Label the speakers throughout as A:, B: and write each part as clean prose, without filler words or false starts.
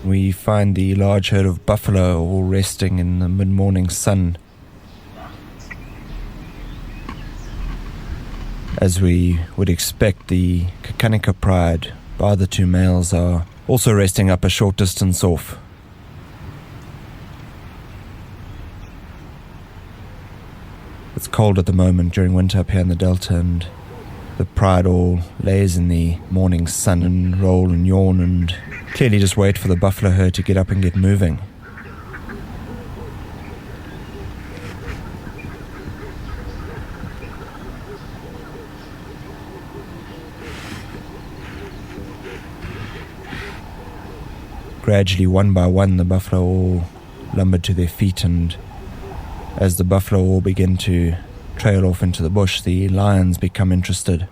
A: we find the large herd of buffalo all resting in the mid-morning sun. As we would expect, the Kakanika pride, bar the two males, are also resting up a short distance off. It's cold at the moment during winter up here in the Delta, and the pride all lays in the morning sun and roll and yawn and clearly just wait for the buffalo herd to get up and get moving. Gradually, one by one, the buffalo all lumbered to their feet, and as the buffalo all begin to trail off into the bush, the lions become interested.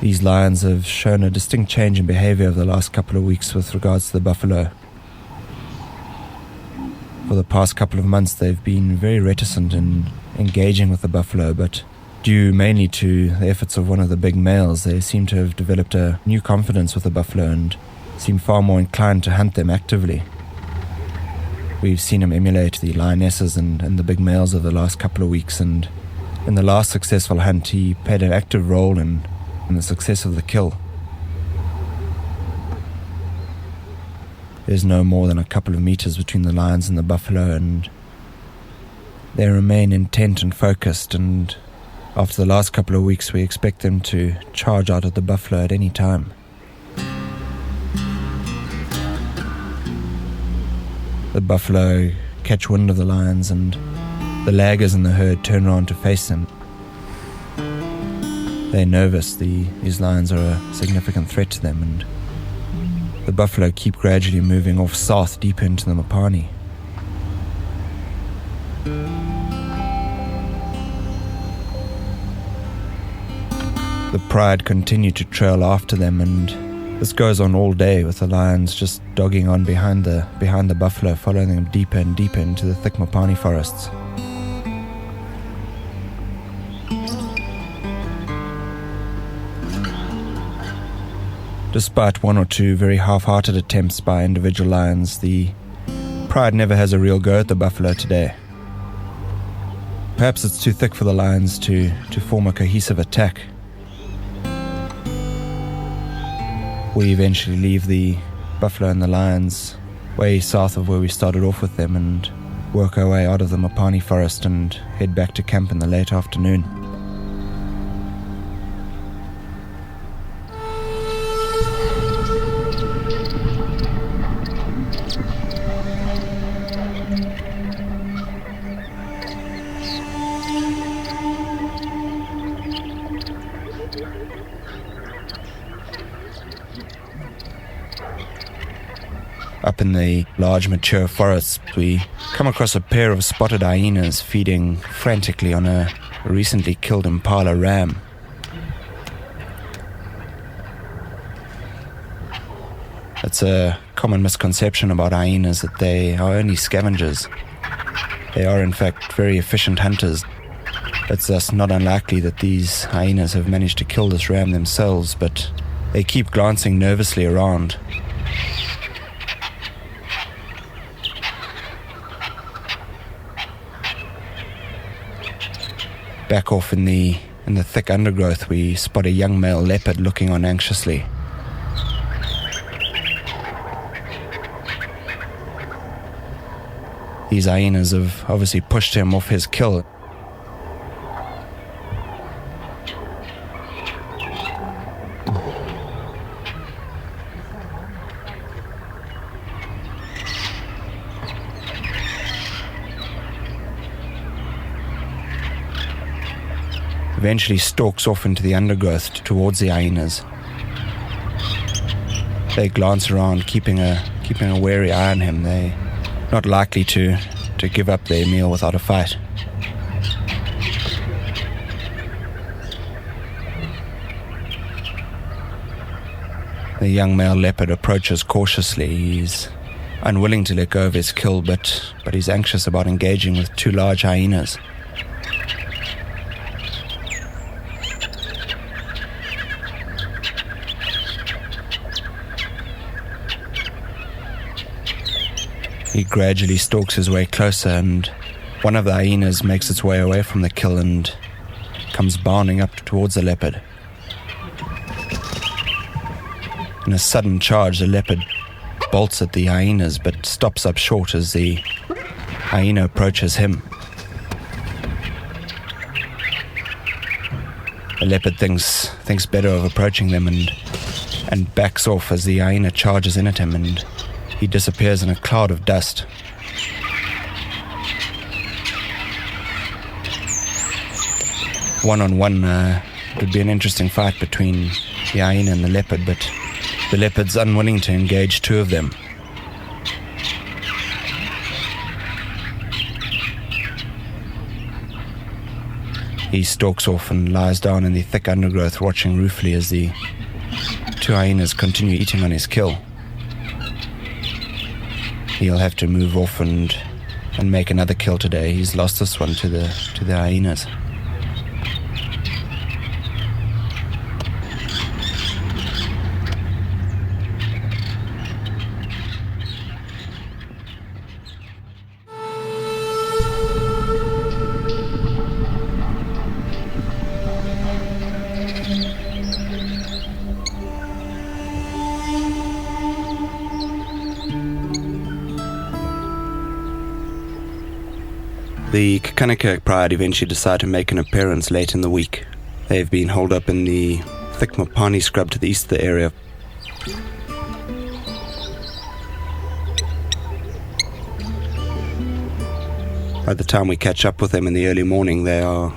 A: These lions have shown a distinct change in behavior over the last couple of weeks with regards to the buffalo. For the past couple of months, they've been very reticent in engaging with the buffalo, but due mainly to the efforts of one of the big males, they seem to have developed a new confidence with the buffalo and seem far more inclined to hunt them actively. We've seen him emulate the lionesses and the big males over the last couple of weeks, and in the last successful hunt he played an active role in the success of the kill. There's no more than a couple of meters between the lions and the buffalo, and they remain intent and focused, and after the last couple of weeks we expect them to charge out at the buffalo at any time. The buffalo catch wind of the lions, and the laggers in the herd turn around to face them. They're nervous. These lions are a significant threat to them, and the buffalo keep gradually moving off south deeper into the mopane. The pride continue to trail after them, and this goes on all day, with the lions just dogging on behind the buffalo, following them deeper and deeper into the thick mopane forests. Despite one or two very half-hearted attempts by individual lions, the pride never has a real go at the buffalo today. Perhaps it's too thick for the lions to form a cohesive attack. We eventually leave the buffalo and the lions way south of where we started off with them and work our way out of the mopane forest and head back to camp in the late afternoon. Up in the large mature forests, we come across a pair of spotted hyenas feeding frantically on a recently killed impala ram. It's a common misconception about hyenas that they are only scavengers. They are in fact very efficient hunters. It's thus not unlikely that these hyenas have managed to kill this ram themselves, but they keep glancing nervously around. Back off in the thick undergrowth, we spot a young male leopard looking on anxiously. These hyenas have obviously pushed him off his kill. Eventually stalks off into the undergrowth towards the hyenas. They glance around, keeping a wary eye on him. They're not likely to give up their meal without a fight. The young male leopard approaches cautiously. He's unwilling to let go of his kill, but he's anxious about engaging with two large hyenas. He gradually stalks his way closer, and one of the hyenas makes its way away from the kill and comes bounding up towards the leopard. In a sudden charge, the leopard bolts at the hyenas but stops up short as the hyena approaches him. The leopard thinks better of approaching them and backs off as the hyena charges in at him, and he disappears in a cloud of dust. One-on-one, it would be an interesting fight between the hyena and the leopard, but the leopard's unwilling to engage two of them. He stalks off and lies down in the thick undergrowth, watching ruefully as the two hyenas continue eating on his kill. He'll have to move off and make another kill today. He's lost this one to the hyenas. The Kakanaka pride eventually decide to make an appearance late in the week. They've been holed up in the thick mopane scrub to the east of the area. By the time we catch up with them in the early morning, they are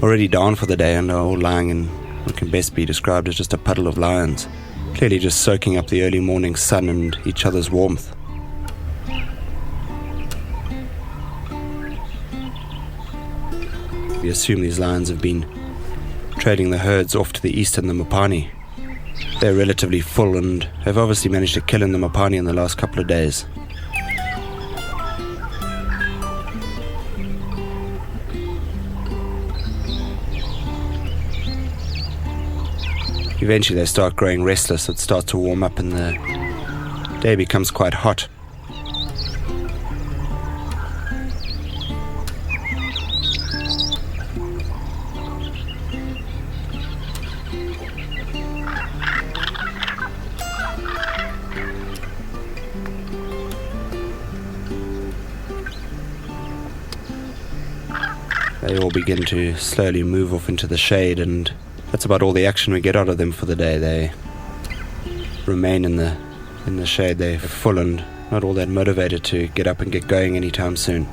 A: already down for the day and are all lying in what can best be described as just a puddle of lions, clearly just soaking up the early morning sun and each other's warmth. We assume these lions have been trading the herds off to the east in the mopane. They're relatively full and have obviously managed to kill in the mopane in the last couple of days. Eventually they start growing restless. It starts to warm up and the day becomes quite hot. They all begin to slowly move off into the shade, and that's about all the action we get out of them for the day. They remain in the shade. They're full and not all that motivated to get up and get going anytime soon.